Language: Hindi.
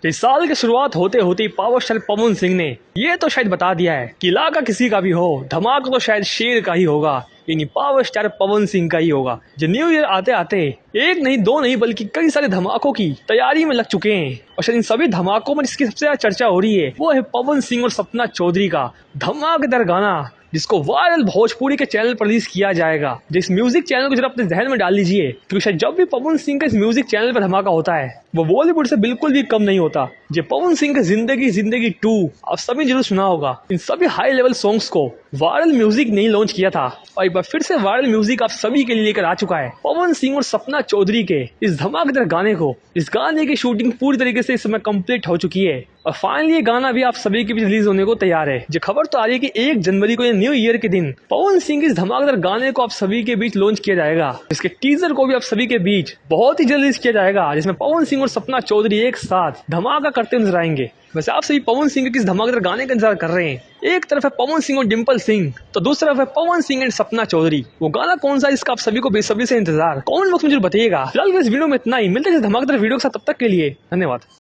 इस साल की शुरुआत होते होते ही पावर स्टार पवन सिंह ने ये तो शायद बता दिया है कि इलाका किसी का भी हो, धमाका तो शायद शेर का ही होगा, यानी पावर स्टार पवन सिंह का ही होगा। जो न्यू ईयर आते आते एक नहीं दो नहीं बल्कि कई सारे धमाकों की तैयारी में लग चुके हैं और शायद इन सभी धमाकों में जिसकी सबसे ज्यादा चर्चा हो रही है वो है पवन सिंह और सपना चौधरी का धमाकेदार गाना, जिसको वायरल भोजपुरी के चैनल पर रिलीज किया जाएगा। जिस म्यूजिक चैनल को जरा अपने ध्यान में डाल लीजिए, क्योंकि शायद जब भी पवन सिंह का इस म्यूजिक चैनल पर धमाका होता है वो बॉलीवुड से बिल्कुल भी कम नहीं होता। जो पवन सिंह का जिंदगी जिंदगी 2 आप सभी जरूर सुना होगा। इन सभी हाई लेवल सॉन्ग्स को वायरल म्यूजिक ने लॉन्च किया था और एक बार फिर से वायरल म्यूजिक आप सभी के लिए लेकर आ चुका है पवन सिंह और सपना चौधरी के इस धमाकेदार गाने को। इस गाने की शूटिंग पूरी तरीके से इस समय कंप्लीट हो चुकी है और फाइनली ये गाना भी आप सभी के बीच रिलीज होने को तैयार है। जो खबर तो आ रही है कि 1 जनवरी को न्यू ईयर के दिन पवन सिंह के इस धमाकेदार गाने को आप सभी के बीच लॉन्च किया जाएगा। इसके टीजर को भी आप सभी के बीच बहुत ही जल्द रिलीज किया जाएगा, जिसमें पवन सिंह और सपना चौधरी एक साथ धमाका करते नजर आएंगे। वैसे आप सभी पवन सिंह के किस धमाकेदार गाने का इंतजार कर रहे हैं? एक तरफ है पवन सिंह और डिम्पल सिंह, तो दूसरी तरफ है पवन सिंह एंड सपना चौधरी। वो गाना कौन सा है इसका आप सभी को बेसब्री से इंतजार कमेंट बॉक्स में जरूर बताइएगा। फिलहाल इस वीडियो में इतना ही, मिलते हैं धमाकेदार वीडियो के साथ, तब तक के लिए धन्यवाद।